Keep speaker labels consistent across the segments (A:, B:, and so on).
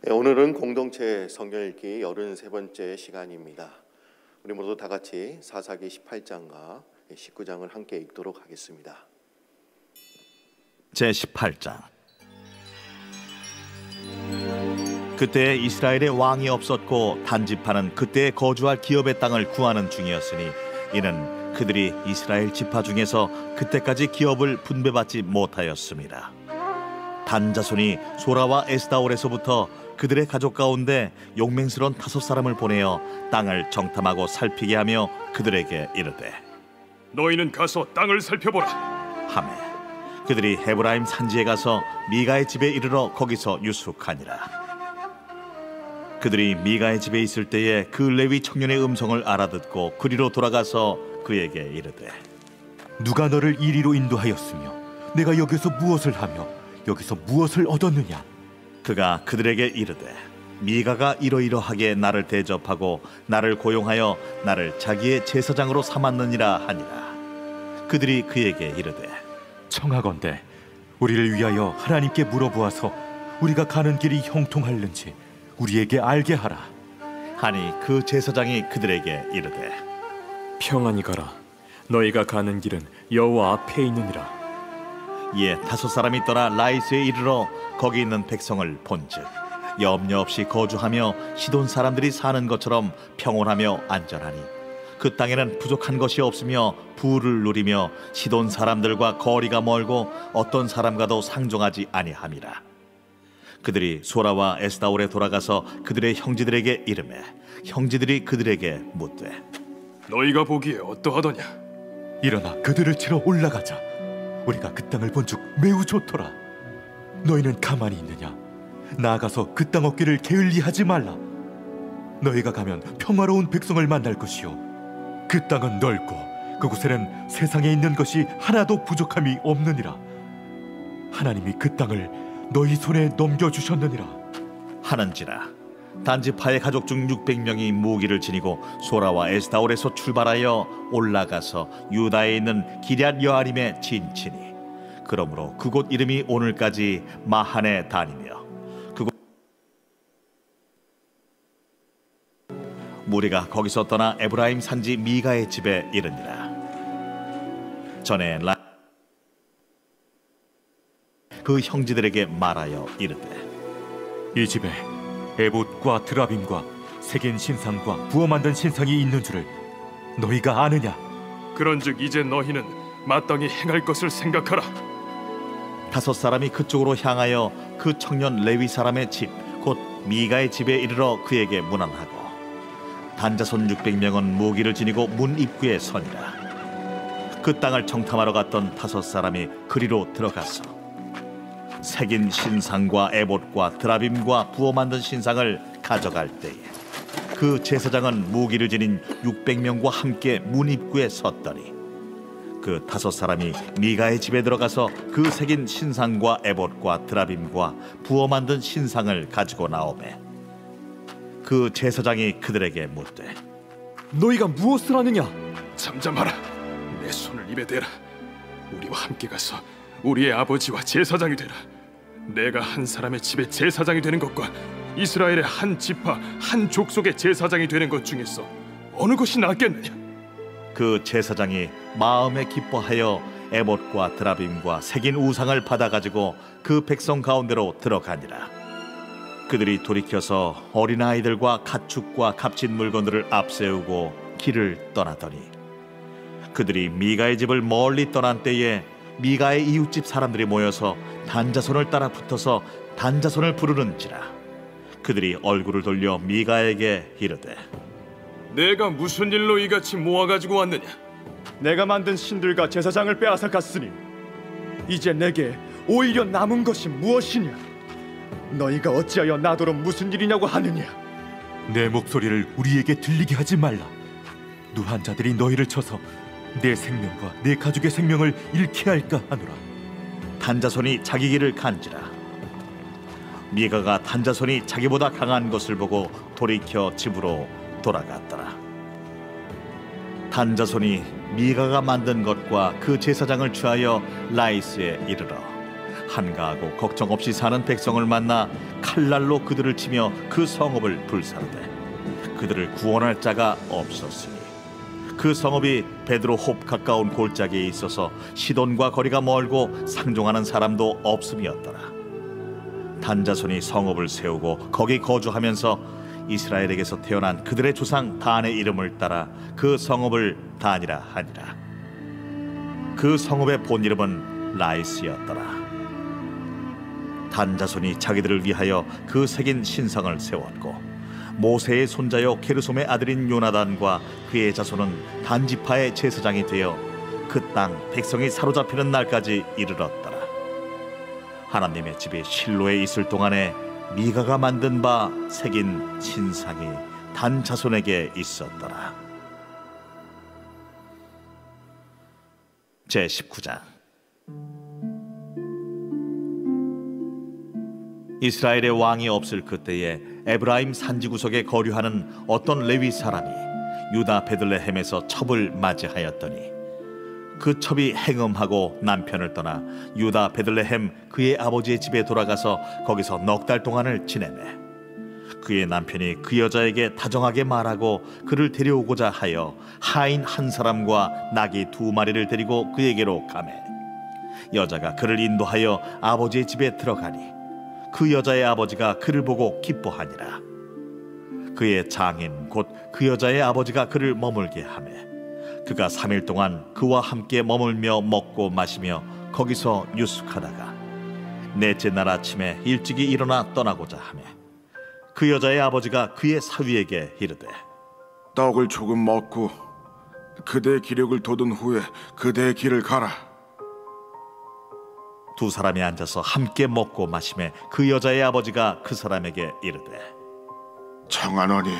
A: 오늘은 공동체 성경 읽기 83번째 시간입니다. 우리 모두 다 같이 사사기 18장과 19장을 함께 읽도록 하겠습니다.
B: 제18장. 그때 이스라엘에 왕이 없었고 단지파는 그때 거주할 기업의 땅을 구하는 중이었으니 이는 그들이 이스라엘 지파 중에서 그때까지 기업을 분배받지 못하였습니다. 단 자손이 소라와 에스다올에서부터 그들의 가족 가운데 용맹스러운 5사람을 보내어 땅을 정탐하고 살피게 하며 그들에게 이르되
C: 너희는 가서 땅을 살펴보라
B: 하매 그들이 헤브라임 산지에 가서 미가의 집에 이르러 거기서 유숙하니라. 그들이 미가의 집에 있을 때에 그 레위 청년의 음성을 알아듣고 그리로 돌아가서 그에게 이르되
D: 누가 너를 이리로 인도하였으며 내가 여기서 무엇을 하며 여기서 무엇을 얻었느냐?
B: 그가 그들에게 이르되 미가가 이러이러하게 나를 대접하고 나를 고용하여 나를 자기의 제사장으로 삼았느니라 하니라. 그들이 그에게 이르되
D: 청하건대 우리를 위하여 하나님께 물어보아서 우리가 가는 길이 형통할는지 우리에게 알게 하라
B: 하니 그 제사장이 그들에게 이르되
E: 평안히 가라. 너희가 가는 길은 여호와 앞에 있느니라.
B: 이에 5사람이 떠나 라이스에 이르러 거기 있는 백성을 본즉 염려 없이 거주하며 시돈 사람들이 사는 것처럼 평온하며 안전하니 그 땅에는 부족한 것이 없으며 부를 누리며 시돈 사람들과 거리가 멀고 어떤 사람과도 상종하지 아니함이라. 그들이 소라와 에스다올에 돌아가서 그들의 형제들에게 이르매 형제들이 그들에게 묻되
C: 너희가 보기에 어떠하더냐?
D: 일어나 그들을 치러 올라가자. 우리가 그 땅을 본즉 매우 좋더라. 너희는 가만히 있느냐? 나아가서 그 땅 얻기를 게을리하지 말라. 너희가 가면 평화로운 백성을 만날 것이요 그 땅은 넓고 그곳에는 세상에 있는 것이 하나도 부족함이 없느니라. 하나님이 그 땅을 너희 손에 넘겨주셨느니라
B: 하는지라. 단지파의 가족 중 600명이 무기를 지니고 소라와 에스다올에서 출발하여 올라가서 유다에 있는 기럇 여아림에 진치니 그러므로 그곳 이름이 오늘까지 마하네 단이며 그곳 무리가 거기서 떠나 에브라임 산지 미가의 집에 이르니라. 전에 그 형제들에게 말하여 이르되
D: 이 집에 에봇과 드라빔과 새긴 신상과 부어 만든 신상이 있는 줄을 너희가 아느냐?
C: 그런즉 이제 너희는 마땅히 행할 것을 생각하라.
B: 5사람이 그쪽으로 향하여 그 청년 레위 사람의 집 곧 미가의 집에 이르러 그에게 문안하고 단자손 600명은 무기를 지니고 문 입구에 서니라. 그 땅을 정탐하러 갔던 5사람이 그리로 들어가서 새긴 신상과 에봇과 드라빔과 부어 만든 신상을 가져갈 때에 그 제사장은 무기를 지닌 600명과 함께 문 입구에 섰더니 그 5사람이 미가의 집에 들어가서 그 새긴 신상과 에봇과 드라빔과 부어 만든 신상을 가지고 나오매 그 제사장이 그들에게 묻되
E: 너희가 무엇을 하느냐?
C: 잠잠하라. 내 손을 입에 대라. 우리와 함께 가서 우리의 아버지와 제사장이 되라. 내가 한 사람의 집에 제사장이 되는 것과 이스라엘의 한 지파 한 족속의 제사장이 되는 것 중에서 어느 것이 낫겠느냐?
B: 그 제사장이 마음에 기뻐하여 에봇과 드라빔과 새긴 우상을 받아가지고 그 백성 가운데로 들어가니라. 그들이 돌이켜서 어린아이들과 가축과 값진 물건들을 앞세우고 길을 떠나더니 그들이 미가의 집을 멀리 떠난 때에 미가의 이웃집 사람들이 모여서 단자손을 따라 붙어서 단자손을 부르는지라. 그들이 얼굴을 돌려 미가에게 이르되
C: 내가 무슨 일로 이같이 모아가지고 왔느냐?
E: 내가 만든 신들과 제사장을 빼앗아 갔으니 이제 내게 오히려 남은 것이 무엇이냐? 너희가 어찌하여 나더러 무슨 일이냐고 하느냐?
D: 내 목소리를 우리에게 들리게 하지 말라. 누한 자들이 너희를 쳐서 내 생명과 내 가족의 생명을 잃게 할까 하노라.
B: 단자손이 자기 길을 간지라. 미가가 단자손이 자기보다 강한 것을 보고 돌이켜 집으로 돌아갔더라. 단자손이 미가가 만든 것과 그 제사장을 취하여 라이스에 이르러 한가하고 걱정 없이 사는 백성을 만나 칼날로 그들을 치며 그 성읍을 불사르되 그들을 구원할 자가 없었으니 그 성읍이 베드로홉 가까운 골짜기에 있어서 시돈과 거리가 멀고 상종하는 사람도 없음이었더라. 단자손이 성읍을 세우고 거기 거주하면서 이스라엘에게서 태어난 그들의 조상 단의 이름을 따라 그 성읍을 단이라 하니라. 그 성읍의 본 이름은 라이스였더라. 단자손이 자기들을 위하여 그 새긴 신상을 세웠고 모세의 손자요 게르솜의 아들인 요나단과 그의 자손은 단지파의 제사장이 되어 그 땅 백성이 사로잡히는 날까지 이르렀더라. 하나님의 집이 실로에 있을 동안에 미가가 만든 바 새긴 신상이 단 자손에게 있었더라. 제19장. 이스라엘의 왕이 없을 그때에 에브라임 산지 구석에 거류하는 어떤 레위 사람이 유다 베들레헴에서 첩을 맞이하였더니 그 첩이 행음하고 남편을 떠나 유다 베들레헴 그의 아버지의 집에 돌아가서 거기서 넉 달 동안을 지내매 그의 남편이 그 여자에게 다정하게 말하고 그를 데려오고자 하여 하인 한 사람과 나귀 2마리를 데리고 그에게로 가매 여자가 그를 인도하여 아버지의 집에 들어가니 그 여자의 아버지가 그를 보고 기뻐하니라. 그의 장인 곧 그 여자의 아버지가 그를 머물게 하매 그가 3일 동안 그와 함께 머물며 먹고 마시며 거기서 유숙하다가 넷째 날 아침에 일찍이 일어나 떠나고자 하매 그 여자의 아버지가 그의 사위에게 이르되
F: 떡을 조금 먹고 그대의 기력을 돋은 후에 그대의 길을 가라.
B: 두 사람이 앉아서 함께 먹고 마시매 그 여자의 아버지가 그 사람에게 이르되
F: 청하노니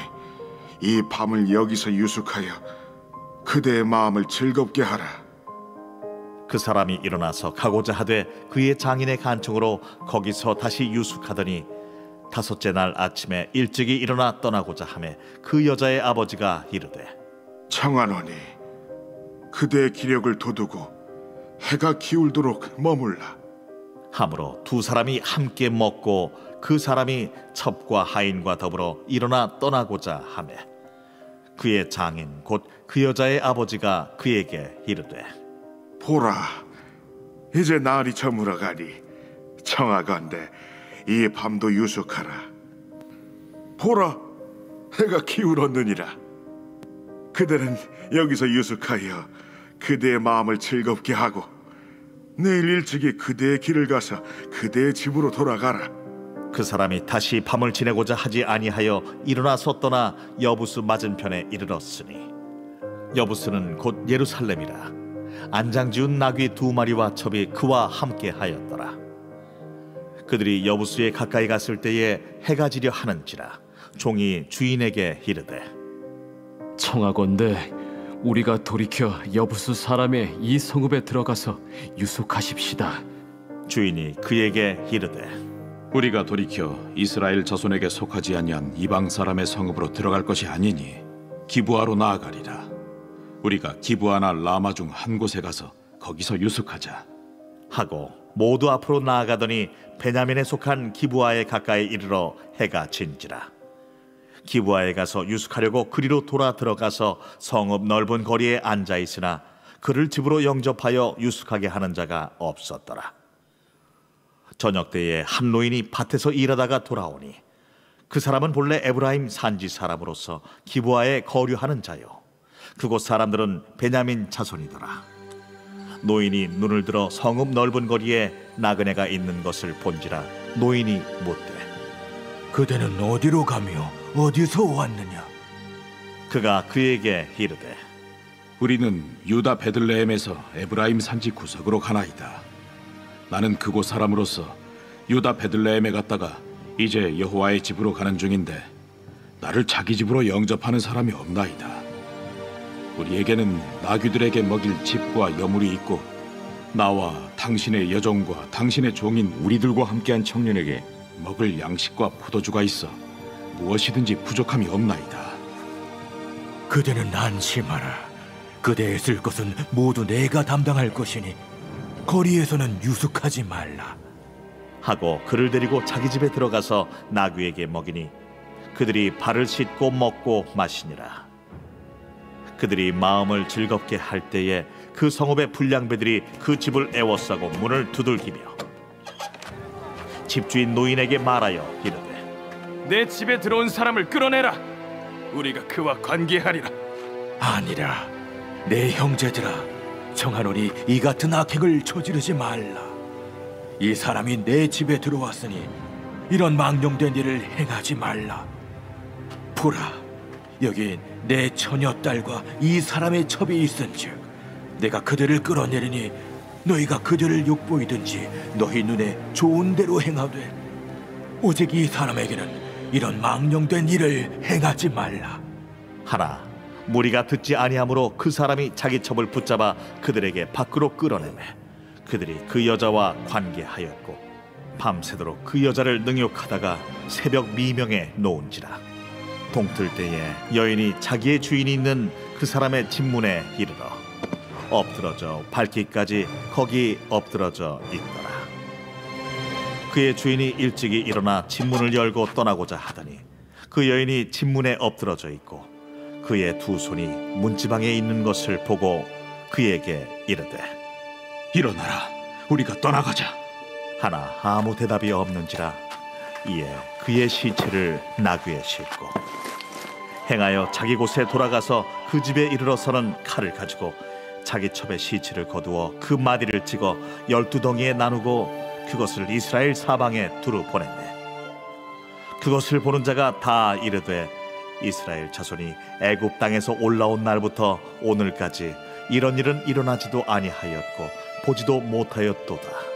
F: 이 밤을 여기서 유숙하여 그대의 마음을 즐겁게 하라.
B: 그 사람이 일어나서 가고자 하되 그의 장인의 간청으로 거기서 다시 유숙하더니 5째 날 아침에 일찍이 일어나 떠나고자 하매 그 여자의 아버지가 이르되
F: 청하노니 그대의 기력을 돋우고 해가 기울도록 머물라.
B: 하므로 두 사람이 함께 먹고 그 사람이 첩과 하인과 더불어 일어나 떠나고자 하매 그의 장인 곧 그 여자의 아버지가 그에게 이르되
F: 보라, 이제 날이 저물어가니 청하건대 이 밤도 유숙하라. 보라, 해가 기울었느니라. 그대는 여기서 유숙하여 그대의 마음을 즐겁게 하고 내일 일찍이 그대의 길을 가서 그대의 집으로 돌아가라.
B: 그 사람이 다시 밤을 지내고자 하지 아니하여 일어나서 떠나 여부스 맞은편에 이르렀으니 여부스는 곧 예루살렘이라. 안장지운 나귀 2마리와 첩이 그와 함께 하였더라. 그들이 여부스에 가까이 갔을 때에 해가 지려 하는지라 종이 주인에게 이르되
G: 청하건대 우리가 돌이켜 여부수 사람의 이 성읍에 들어가서 유숙하십시다.
B: 주인이 그에게 이르되
H: 우리가 돌이켜 이스라엘 자손에게 속하지 아니한 이방 사람의 성읍으로 들어갈 것이 아니니 기브아로 나아가리라. 우리가 기브아나 라마 중 한 곳에 가서 거기서 유숙하자
B: 하고 모두 앞으로 나아가더니 베냐민에 속한 기브아에 가까이 이르러 해가 진지라. 기브아에 가서 유숙하려고 그리로 돌아 들어가서 성읍 넓은 거리에 앉아 있으나 그를 집으로 영접하여 유숙하게 하는 자가 없었더라. 저녁 때에 한 노인이 밭에서 일하다가 돌아오니 그 사람은 본래 에브라임 산지 사람으로서 기브아에 거류하는 자요 그곳 사람들은 베냐민 자손이더라. 노인이 눈을 들어 성읍 넓은 거리에 나그네가 있는 것을 본지라 노인이 묻되
D: 그대는 어디로 가며 어디서 왔느냐?
B: 그가 그에게 이르되
H: 우리는 유다 베들레헴에서 에브라임 산지 구석으로 가나이다. 나는 그곳 사람으로서 유다 베들레헴에 갔다가 이제 여호와의 집으로 가는 중인데 나를 자기 집으로 영접하는 사람이 없나이다. 우리에게는 나귀들에게 먹일 집과 여물이 있고 나와 당신의 여종과 당신의 종인 우리들과 함께한 청년에게 먹을 양식과 포도주가 있어 무엇이든지 부족함이 없나이다.
D: 그대는 안심하라. 그대의 쓸 것은 모두 내가 담당할 것이니 거리에서는 유숙하지 말라.
B: 하고 그를 데리고 자기 집에 들어가서 나귀에게 먹이니 그들이 발을 씻고 먹고 마시니라. 그들이 마음을 즐겁게 할 때에 그 성읍의 불량배들이 그 집을 애워싸고 문을 두들기며 집주인 노인에게 말하여 이르되
C: 내 집에 들어온 사람을 끌어내라. 우리가 그와 관계하리라.
D: 아니라 내 형제들아, 청하노니 이 같은 악행을 저지르지 말라. 이 사람이 내 집에 들어왔으니 이런 망령된 일을 행하지 말라. 보라, 여기 내 처녀딸과 이 사람의 첩이 있은즉 내가 그들을 끌어내리니 너희가 그들을 욕보이든지 너희 눈에 좋은 대로 행하되 오직 이 사람에게는 이런 망령된 일을 행하지 말라.
B: 하나 무리가 듣지 아니하므로 그 사람이 자기 첩을 붙잡아 그들에게 밖으로 끌어내매 그들이 그 여자와 관계하였고 밤새도록 그 여자를 능욕하다가 새벽 미명에 놓은지라. 동틀 때에 여인이 자기의 주인이 있는 그 사람의 집문에 이르러 엎드러져 밟기까지 거기 엎드러져 있더라. 그의 주인이 일찍이 일어나 집문을 열고 떠나고자 하더니 그 여인이 집문에 엎드러져 있고 그의 두 손이 문지방에 있는 것을 보고 그에게 이르되
H: 일어나라, 우리가 떠나가자.
B: 하나 아무 대답이 없는지라. 이에 그의 시체를 나귀에 싣고 행하여 자기 곳에 돌아가서 그 집에 이르러서는 칼을 가지고 자기 첩의 시체를 거두어 그 마디를 찍어 12덩이에 나누고 그것을 이스라엘 사방에 두루 보냈네. 그것을 보는 자가 다 이르되 이스라엘 자손이 애굽 땅에서 올라온 날부터 오늘까지 이런 일은 일어나지도 아니하였고 보지도 못하였도다.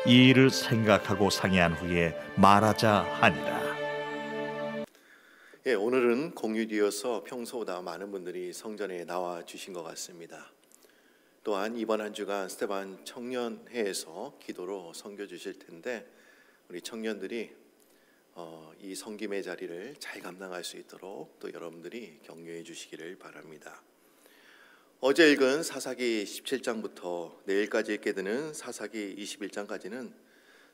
B: 이 일을 생각하고 상의한 후에 말하자 하니라.
A: 예, 오늘은 공휴일이어서 평소보다 많은 분들이 성전에 나와 주신 것 같습니다. 또한 이번 한 주간 스테반 청년회에서 기도로 섬겨 주실 텐데 우리 청년들이 이 섬김의 자리를 잘 감당할 수 있도록 또 여러분들이 격려해 주시기를 바랍니다. 어제 읽은 사사기 17장부터 내일까지 읽게 되는 사사기 21장까지는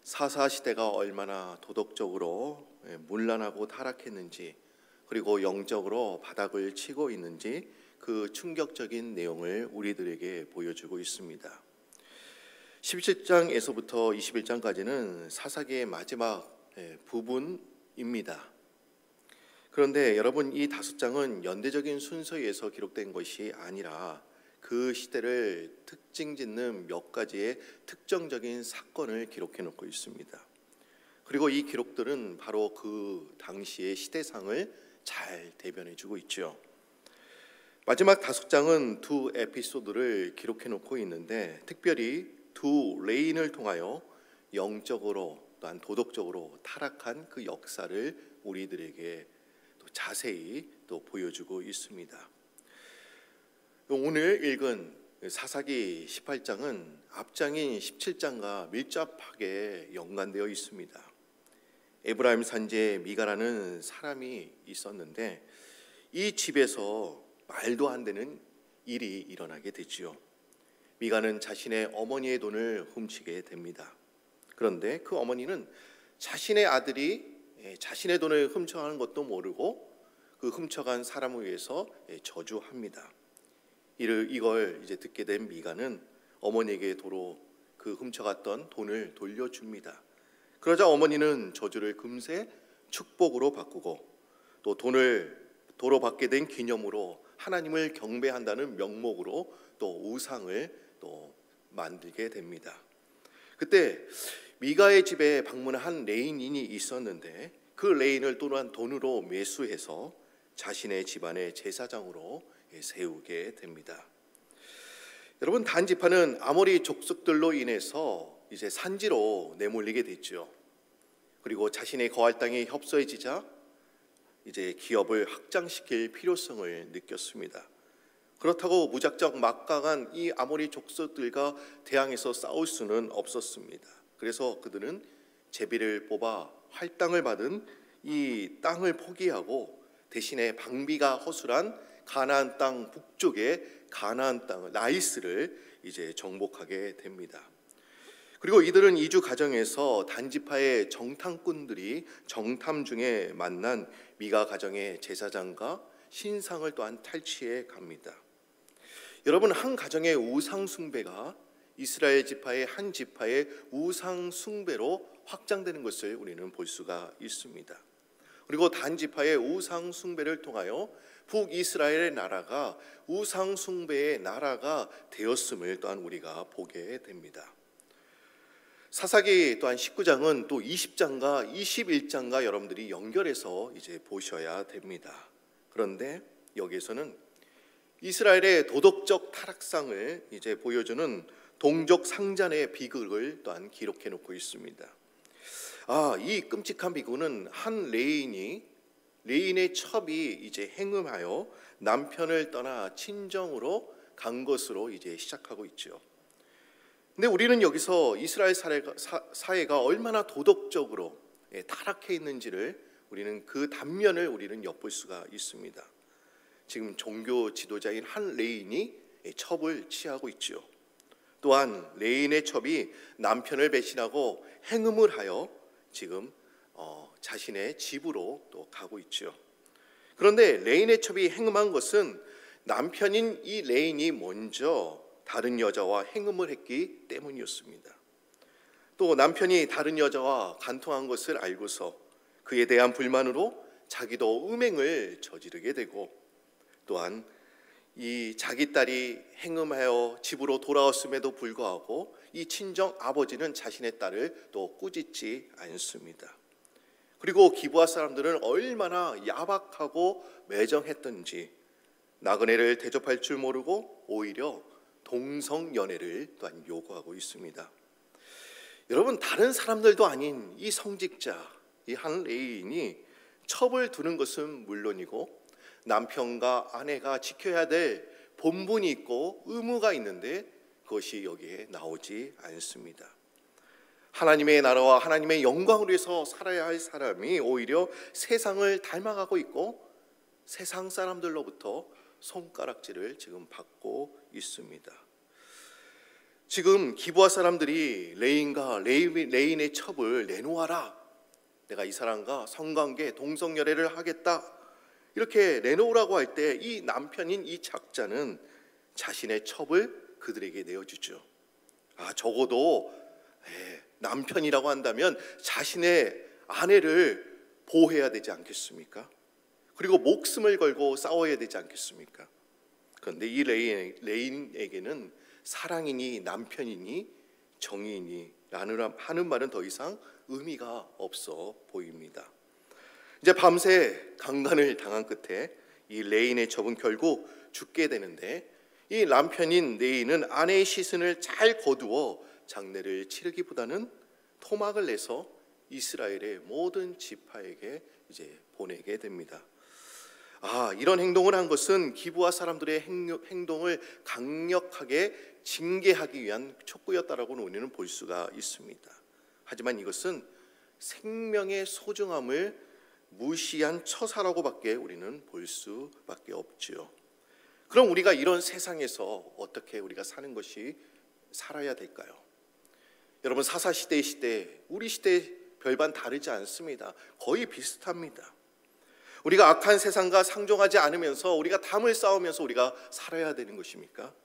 A: 사사 시대가 얼마나 도덕적으로 문란하고 타락했는지 그리고 영적으로 바닥을 치고 있는지 그 충격적인 내용을 우리들에게 보여주고 있습니다. 17장에서부터 21장까지는 사사기의 마지막 부분입니다. 그런데 여러분, 이 5장은 연대적인 순서에서 기록된 것이 아니라 그 시대를 특징짓는 몇 가지의 특정적인 사건을 기록해 놓고 있습니다. 그리고 이 기록들은 바로 그 당시의 시대상을 잘 대변해 주고 있죠. 마지막 5장은 두 에피소드를 기록해 놓고 있는데 특별히 두 레인을 통하여 영적으로 또한 도덕적으로 타락한 그 역사를 우리들에게 또 자세히 또 보여주고 있습니다. 오늘 읽은 사사기 18장은 앞장인 17장과 밀접하게 연관되어 있습니다. 에브라임 산지에 미가라는 사람이 있었는데 이 집에서 말도 안 되는 일이 일어나게 되지요. 미가는 자신의 어머니의 돈을 훔치게 됩니다. 그런데 그 어머니는 자신의 아들이 자신의 돈을 훔쳐가는 것도 모르고 그 훔쳐간 사람을 위해서 저주합니다. 이걸 이제 듣게 된 미가는 어머니에게 도로 그 훔쳐갔던 돈을 돌려줍니다. 그러자 어머니는 저주를 금세 축복으로 바꾸고 또 돈을 도로 받게 된 기념으로 하나님을 경배한다는 명목으로 또 우상을 또 만들게 됩니다. 그때 미가의 집에 방문한 레인인이 있었는데 그 레인을 또한 돈으로 매수해서 자신의 집안의 제사장으로 세우게 됩니다. 여러분, 단 지파는 아모리 족속들로 인해서 이제 산지로 내몰리게 됐죠. 그리고 자신의 거할 땅이 협소해지자 이제 기업을 확장시킬 필요성을 느꼈습니다. 그렇다고 무작정 막강한 이 아모리 족속들과 대항해서 싸울 수는 없었습니다. 그래서 그들은 제비를 뽑아 할당을 받은 이 땅을 포기하고 대신에 방비가 허술한 가나안 땅 북쪽의 가나안 땅 라이스를 이제 정복하게 됩니다. 그리고 이들은 이주 가정에서 단지파의 정탐꾼들이 정탐 중에 만난 미가 가정의 제사장과 신상을 또한 탈취해 갑니다. 여러분, 한 가정의 우상 숭배가 이스라엘 지파의 한 지파의 우상 숭배로 확장되는 것을 우리는 볼 수가 있습니다. 그리고 단 지파의 우상 숭배를 통하여 북이스라엘의 나라가 우상 숭배의 나라가 되었음을 또한 우리가 보게 됩니다. 사사기 또한 19장은 또 20장과 21장과 여러분들이 연결해서 이제 보셔야 됩니다. 그런데 여기에서는 이스라엘의 도덕적 타락상을 이제 보여주는 동족 상잔의 비극을 또한 기록해 놓고 있습니다. 이 끔찍한 비극은 한 레인의 첩이 이제 행음하여 남편을 떠나 친정으로 간 것으로 이제 시작하고 있죠. 근데 우리는 여기서 이스라엘 사회가 얼마나 도덕적으로 타락해 있는지를 우리는 그 단면을 우리는 엿볼 수가 있습니다. 지금 종교 지도자인 한 레인이 첩을 취하고 있죠. 또한 레인의 첩이 남편을 배신하고 행음을 하여 지금 자신의 집으로 또 가고 있죠. 그런데 레인의 첩이 행음한 것은 남편인 이 레인이 먼저 다른 여자와 행음을 했기 때문이었습니다. 또 남편이 다른 여자와 간통한 것을 알고서 그에 대한 불만으로 자기도 음행을 저지르게 되고, 또한 이 자기 딸이 행음하여 집으로 돌아왔음에도 불구하고 이 친정 아버지는 자신의 딸을 또 꾸짖지 않습니다. 그리고 기브아 사람들은 얼마나 야박하고 매정했던지 나그네를 대접할 줄 모르고 오히려 동성연애를 또한 요구하고 있습니다. 여러분, 다른 사람들도 아닌 이 성직자, 이 한 레인이 첩을 두는 것은 물론이고 남편과 아내가 지켜야 될 본분이 있고 의무가 있는데 그것이 여기에 나오지 않습니다. 하나님의 나라와 하나님의 영광을 위해서 살아야 할 사람이 오히려 세상을 닮아가고 있고 세상 사람들로부터 손가락질을 지금 받고 있습니다. 지금 기브아 사람들이 레인과 레인의 첩을 내놓아라, 내가 이 사람과 성관계 동성연애를 하겠다, 이렇게 내놓으라고 할 때 이 남편인 이 작자는 자신의 첩을 그들에게 내어주죠. 적어도 남편이라고 한다면 자신의 아내를 보호해야 되지 않겠습니까? 그리고 목숨을 걸고 싸워야 되지 않겠습니까? 그런데 이 레인에게는 사랑이니 남편이니 정의니 하는 말은 더 이상 의미가 없어 보입니다. 이제 밤새 강간을 당한 끝에 이 레인의 첩은 결국 죽게 되는데, 이 남편인 레인은 아내의 시신을 잘 거두어 장례를 치르기보다는 토막을 내서 이스라엘의 모든 지파에게 이제 보내게 됩니다. 이런 행동을 한 것은 기브아 사람들의 행동을 강력하게 징계하기 위한 촉구였다라고는 우리는 볼 수가 있습니다. 하지만 이것은 생명의 소중함을 무시한 처사라고밖에 우리는 볼 수밖에 없지요. 그럼 우리가 이런 세상에서 어떻게 우리가 사는 것이 살아야 될까요? 여러분, 사사시대 시대, 우리 시대 별반 다르지 않습니다. 거의 비슷합니다. 우리가 악한 세상과 상종하지 않으면서 우리가 담을 쌓으면서 우리가 살아야 되는 것입니까?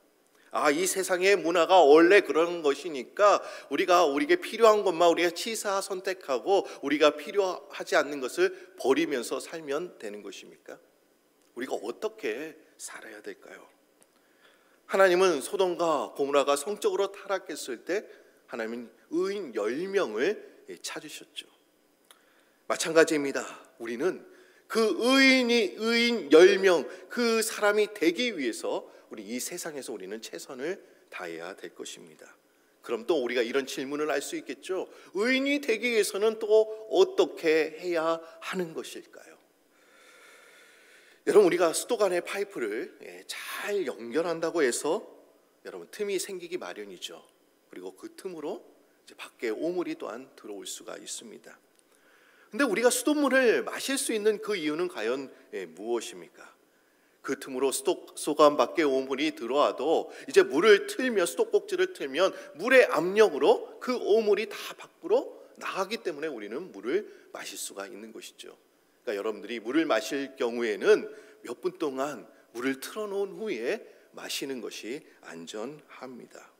A: 이 세상의 문화가 원래 그런 것이니까 우리에게 필요한 것만 우리가 치사 선택하고 우리가 필요하지 않는 것을 버리면서 살면 되는 것입니까? 우리가 어떻게 살아야 될까요? 하나님은 소돔과 고모라가 성적으로 타락했을 때 하나님은 의인 10명을 찾으셨죠. 마찬가지입니다. 우리는 그 의인 10명, 그 사람이 되기 위해서 우리 이 세상에서 우리는 최선을 다해야 될 것입니다. 그럼 또 우리가 이런 질문을 할 수 있겠죠. 의인이 되기 위해서는 또 어떻게 해야 하는 것일까요? 여러분, 우리가 수도 간의 파이프를 잘 연결한다고 해서 여러분 틈이 생기기 마련이죠. 그리고 그 틈으로 이제 밖에 오물이 또한 들어올 수가 있습니다. 근데 우리가 수돗물을 마실 수 있는 그 이유는 과연 무엇입니까? 그 틈으로 수도관 밖에 오물이 들어와도 이제 물을 틀면, 수도꼭지를 틀면 물의 압력으로 그 오물이 다 밖으로 나가기 때문에 우리는 물을 마실 수가 있는 것이죠. 그러니까 여러분들이 물을 마실 경우에는 몇 분 동안 물을 틀어놓은 후에 마시는 것이 안전합니다.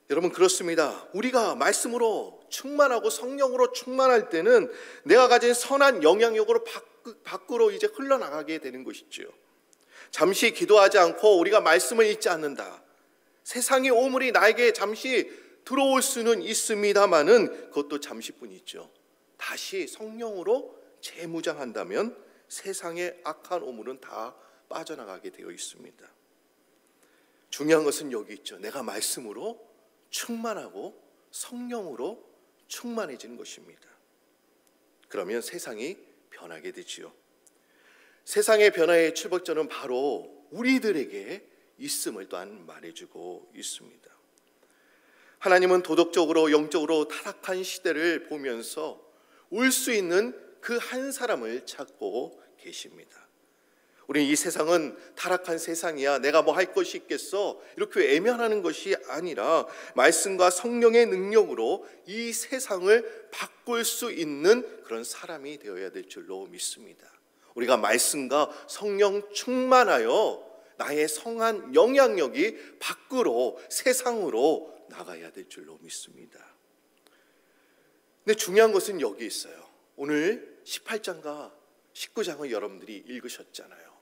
A: 여러분, 그렇습니다. 우리가 말씀으로 충만하고 성령으로 충만할 때는 내가 가진 선한 영향력으로 밖으로 이제 흘러나가게 되는 것이죠. 잠시 기도하지 않고 우리가 말씀을 읽지 않는다. 세상의 오물이 나에게 잠시 들어올 수는 있습니다마는 그것도 잠시뿐이죠. 다시 성령으로 재무장한다면 세상의 악한 오물은 다 빠져나가게 되어 있습니다. 중요한 것은 여기 있죠. 내가 말씀으로 충만하고 성령으로 충만해지는 것입니다. 그러면 세상이 변하게 되지요. 세상의 변화의 출발점은 바로 우리들에게 있음을 또한 말해주고 있습니다. 하나님은 도덕적으로 영적으로 타락한 시대를 보면서 올 수 있는 그 한 사람을 찾고 계십니다. 우리는 이 세상은 타락한 세상이야, 내가 뭐 할 것이 있겠어, 이렇게 외면하는 것이 아니라 말씀과 성령의 능력으로 이 세상을 바꿀 수 있는 그런 사람이 되어야 될 줄로 믿습니다. 우리가 말씀과 성령 충만하여 나의 성한 영향력이 밖으로 세상으로 나가야 될 줄로 믿습니다. 근데 중요한 것은 여기 있어요. 오늘 18장과 19장을 여러분들이 읽으셨잖아요.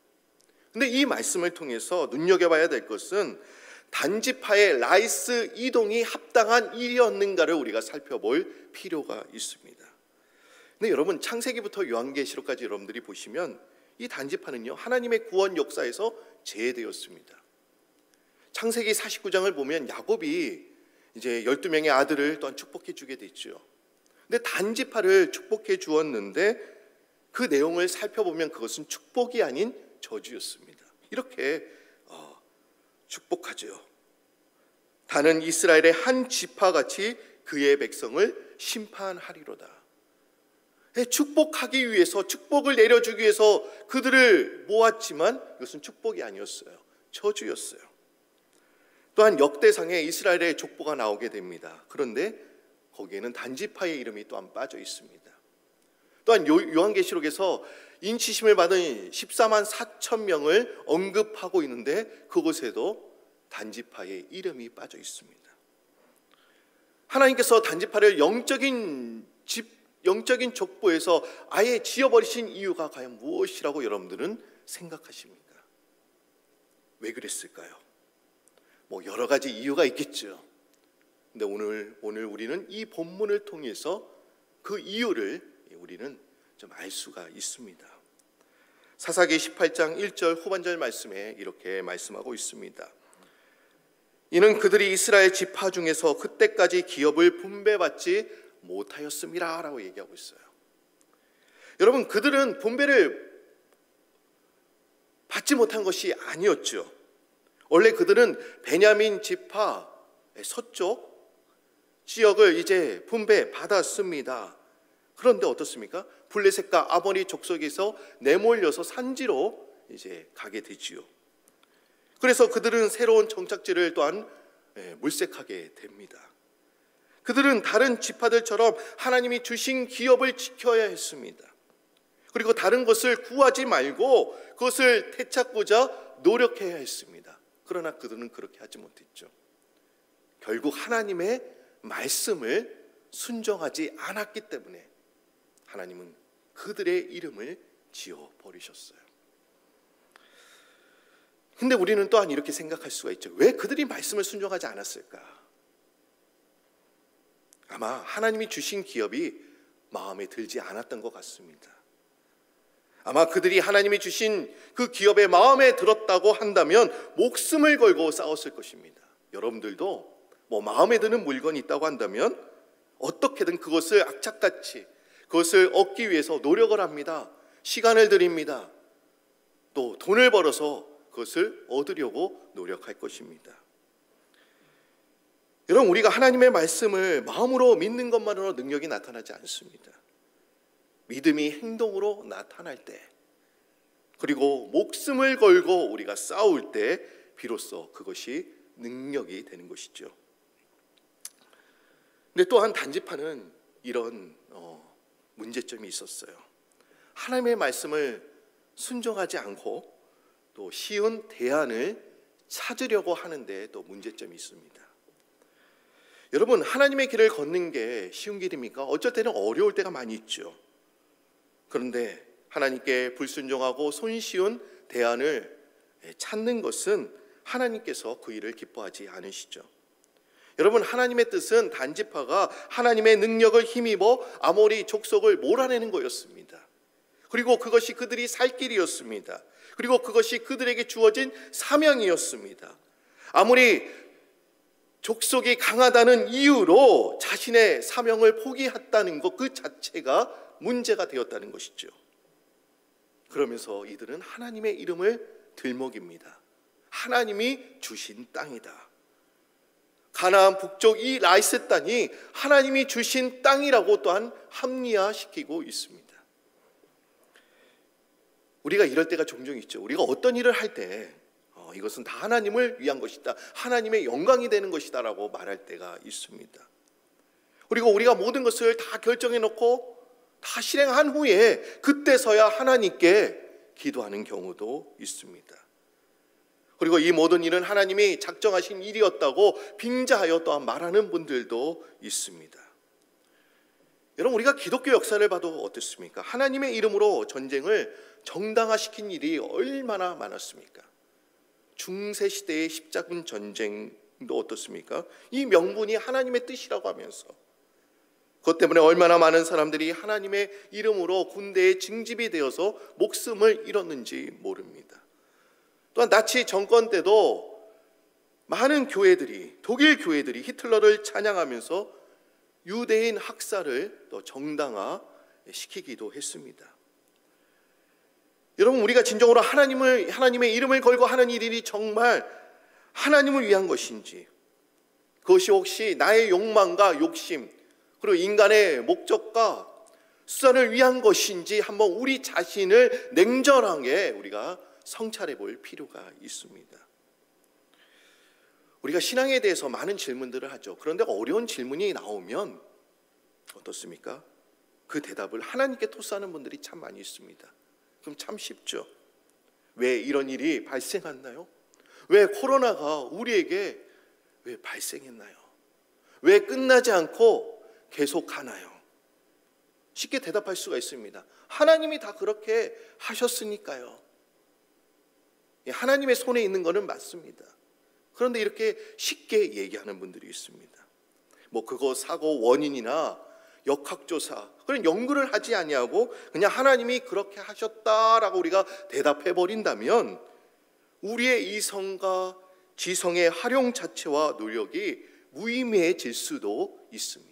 A: 근데 이 말씀을 통해서 눈여겨봐야 될 것은 단지파의 라이스 이동이 합당한 일이었는가를 우리가 살펴볼 필요가 있습니다. 근데 여러분, 창세기부터 요한계시록까지 여러분들이 보시면 이 단지파는요, 하나님의 구원 역사에서 제외되었습니다. 창세기 49장을 보면 야곱이 이제 12명의 아들을 또한 축복해 주게 됐죠. 근데 단지파를 축복해 주었는데 그 내용을 살펴보면 그것은 축복이 아닌 저주였습니다. 이렇게 축복하죠. 다는 이스라엘의 한 지파같이 그의 백성을 심판하리로다. 축복하기 위해서, 축복을 내려주기 위해서 그들을 모았지만 이것은 축복이 아니었어요. 저주였어요. 또한 역대상에 이스라엘의 족보가 나오게 됩니다. 그런데 거기에는 단지파의 이름이 또한 빠져 있습니다. 또한 요한계시록에서 인치심을 받은 14만 4천 명을 언급하고 있는데 그곳에도 단지파의 이름이 빠져 있습니다. 하나님께서 단지파를 영적인 족보에서 아예 지워버리신 이유가 과연 무엇이라고 여러분들은 생각하십니까? 왜 그랬을까요? 뭐 여러 가지 이유가 있겠죠. 근데 오늘 우리는 이 본문을 통해서 그 이유를 우리는 좀 알 수가 있습니다. 사사기 18장 1절 후반절 말씀에 이렇게 말씀하고 있습니다. 이는 그들이 이스라엘 지파 중에서 그때까지 기업을 분배받지 못하였음이라 라고 얘기하고 있어요. 여러분, 그들은 분배를 받지 못한 것이 아니었죠. 원래 그들은 베냐민 지파 서쪽 지역을 이제 분배받았습니다. 그런데 어떻습니까? 블레셋과 아모리 족속에서 내몰려서 산지로 이제 가게 되지요. 그래서 그들은 새로운 정착지를 또한 물색하게 됩니다. 그들은 다른 지파들처럼 하나님이 주신 기업을 지켜야 했습니다. 그리고 다른 것을 구하지 말고 그것을 되찾고자 노력해야 했습니다. 그러나 그들은 그렇게 하지 못했죠. 결국 하나님의 말씀을 순종하지 않았기 때문에 하나님은 그들의 이름을 지워버리셨어요. 근데 우리는 또한 이렇게 생각할 수가 있죠. 왜 그들이 말씀을 순종하지 않았을까? 아마 하나님이 주신 기업이 마음에 들지 않았던 것 같습니다. 아마 그들이 하나님이 주신 그 기업에 마음에 들었다고 한다면 목숨을 걸고 싸웠을 것입니다. 여러분들도 뭐 마음에 드는 물건이 있다고 한다면 어떻게든 그것을 악착같이 그것을 얻기 위해서 노력을 합니다. 시간을 들입니다. 또 돈을 벌어서 그것을 얻으려고 노력할 것입니다. 여러분, 우리가 하나님의 말씀을 마음으로 믿는 것만으로 능력이 나타나지 않습니다. 믿음이 행동으로 나타날 때 그리고 목숨을 걸고 우리가 싸울 때 비로소 그것이 능력이 되는 것이죠. 근데 또한 단지파는 이런 문제점이 있었어요. 하나님의 말씀을 순종하지 않고 또 쉬운 대안을 찾으려고 하는데 또 문제점이 있습니다. 여러분, 하나님의 길을 걷는 게 쉬운 길입니까? 어쩔 때는 어려울 때가 많이 있죠. 그런데 하나님께 불순종하고 손쉬운 대안을 찾는 것은 하나님께서 그 일을 기뻐하지 않으시죠. 여러분, 하나님의 뜻은 단지파가 하나님의 능력을 힘입어 아모리 족속을 몰아내는 거였습니다. 그리고 그것이 그들이 살 길이었습니다. 그리고 그것이 그들에게 주어진 사명이었습니다. 아무리 족속이 강하다는 이유로 자신의 사명을 포기했다는 것 그 자체가 문제가 되었다는 것이죠. 그러면서 이들은 하나님의 이름을 들먹입니다. 하나님이 주신 땅이다. 가나안 북쪽 이 라이스 땅이 하나님이 주신 땅이라고 또한 합리화시키고 있습니다. 우리가 이럴 때가 종종 있죠. 우리가 어떤 일을 할 때 이것은 다 하나님을 위한 것이다, 하나님의 영광이 되는 것이다 라고 말할 때가 있습니다. 그리고 우리가 모든 것을 다 결정해 놓고 다 실행한 후에 그때서야 하나님께 기도하는 경우도 있습니다. 그리고 이 모든 일은 하나님이 작정하신 일이었다고 빙자하여 또한 말하는 분들도 있습니다. 여러분, 우리가 기독교 역사를 봐도 어떻습니까? 하나님의 이름으로 전쟁을 정당화시킨 일이 얼마나 많았습니까? 중세시대의 십자군 전쟁도 어떻습니까? 이 명분이 하나님의 뜻이라고 하면서 그것 때문에 얼마나 많은 사람들이 하나님의 이름으로 군대에 징집이 되어서 목숨을 잃었는지 모릅니다. 또한 나치 정권 때도 많은 교회들이, 독일 교회들이 히틀러를 찬양하면서 유대인 학살을 또 정당화시키기도 했습니다. 여러분, 우리가 진정으로 하나님의 이름을 걸고 하는 일이 정말 하나님을 위한 것인지, 그것이 혹시 나의 욕망과 욕심 그리고 인간의 목적과 수단을 위한 것인지 한번 우리 자신을 냉정하게 우리가 성찰해 볼 필요가 있습니다. 우리가 신앙에 대해서 많은 질문들을 하죠. 그런데 어려운 질문이 나오면 어떻습니까? 그 대답을 하나님께 토스하는 분들이 참 많이 있습니다. 그럼 참 쉽죠. 왜 이런 일이 발생했나요? 왜 코로나가 우리에게 왜 발생했나요? 왜 끝나지 않고 계속 가나요? 쉽게 대답할 수가 있습니다. 하나님이 다 그렇게 하셨으니까요. 하나님의 손에 있는 것은 맞습니다. 그런데 이렇게 쉽게 얘기하는 분들이 있습니다. 그거 사고 원인이나 역학조사 그런 연구를 하지 아니하고 그냥 하나님이 그렇게 하셨다라고 우리가 대답해 버린다면 우리의 이성과 지성의 활용 자체와 노력이 무의미해질 수도 있습니다.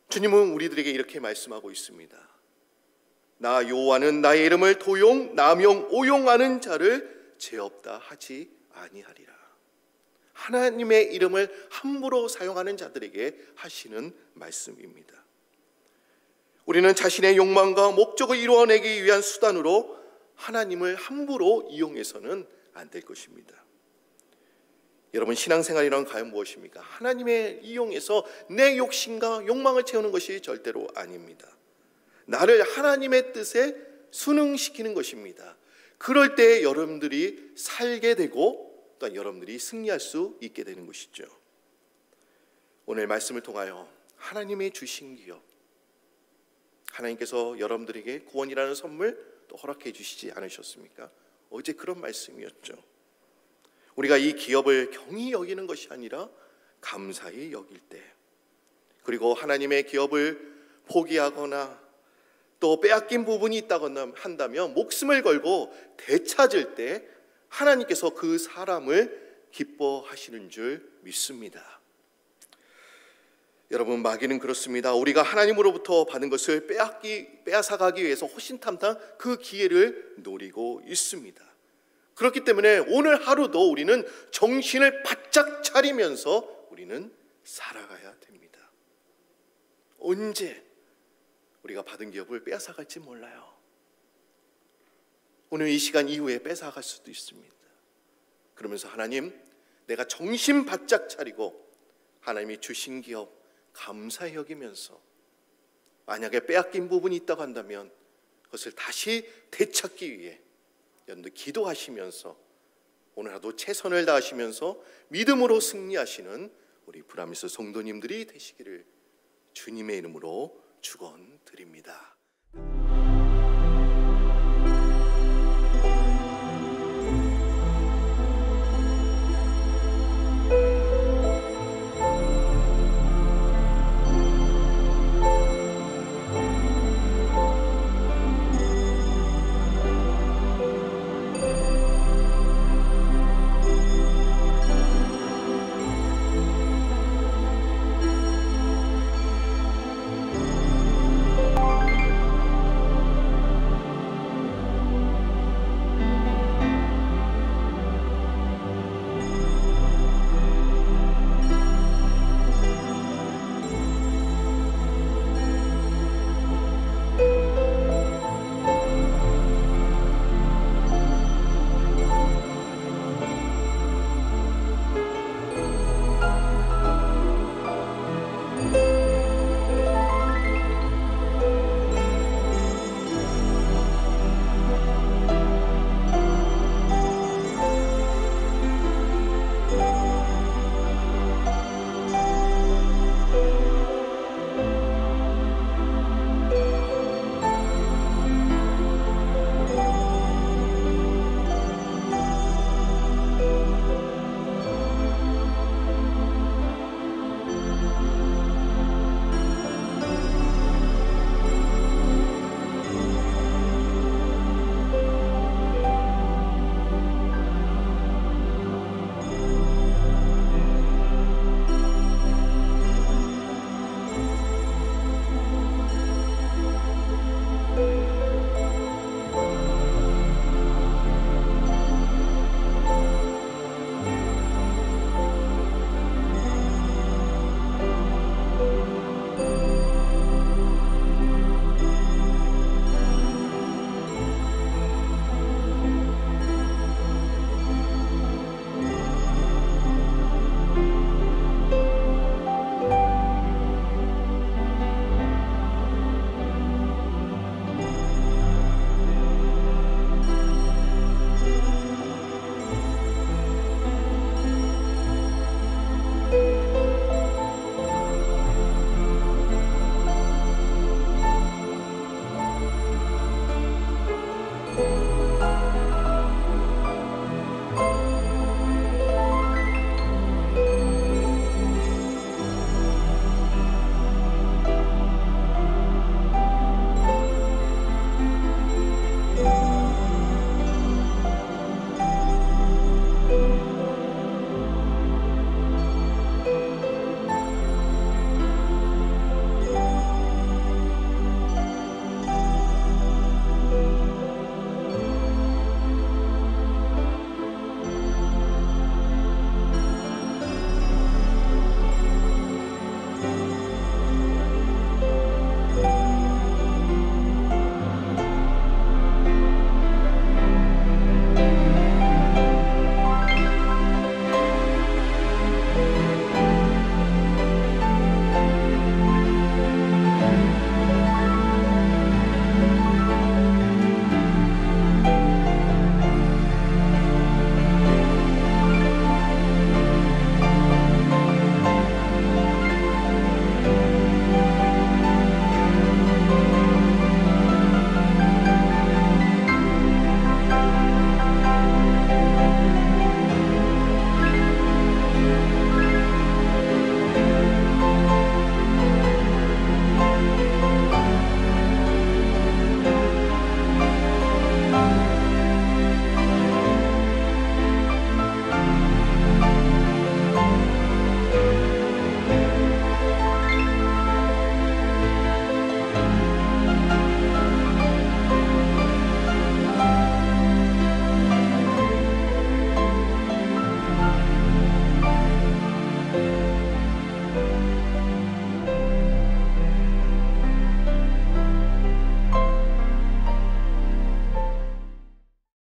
A: 주님은 우리들에게 이렇게 말씀하고 있습니다. 나 여호와는 나의 이름을 도용, 남용, 오용하는 자를 죄 없다 하지 아니하리라. 하나님의 이름을 함부로 사용하는 자들에게 하시는 말씀입니다. 우리는 자신의 욕망과 목적을 이루어내기 위한 수단으로 하나님을 함부로 이용해서는 안 될 것입니다. 여러분, 신앙생활이란 과연 무엇입니까? 하나님의 이용해서 내 욕심과 욕망을 채우는 것이 절대로 아닙니다. 나를 하나님의 뜻에 순응시키는 것입니다. 그럴 때 여러분들이 살게 되고 또 여러분들이 승리할 수 있게 되는 것이죠. 오늘 말씀을 통하여 하나님의 주신 기업, 하나님께서 여러분들에게 구원이라는 선물 또 허락해 주시지 않으셨습니까? 어제 그런 말씀이었죠. 우리가 이 기업을 경히 여기는 것이 아니라 감사히 여길 때, 그리고 하나님의 기업을 포기하거나 또 빼앗긴 부분이 있다거나 한다면 목숨을 걸고 되찾을 때 하나님께서 그 사람을 기뻐하시는 줄 믿습니다. 여러분, 마귀는 그렇습니다. 우리가 하나님으로부터 받은 것을 빼앗아가기 위해서 호신탐탐 그 기회를 노리고 있습니다. 그렇기 때문에 오늘 하루도 우리는 정신을 바짝 차리면서 우리는 살아가야 됩니다. 언제 우리가 받은 기업을 빼앗아갈지 몰라요. 오늘 이 시간 이후에 뺏어갈 수도 있습니다. 그러면서 하나님, 내가 정신 바짝 차리고 하나님이 주신 기업 감사히 여기면서 만약에 빼앗긴 부분이 있다고 한다면 그것을 다시 되찾기 위해 연도 기도하시면서 오늘 하루 최선을 다하시면서 믿음으로 승리하시는 우리 브라미스 성도님들이 되시기를 주님의 이름으로 축원드립니다.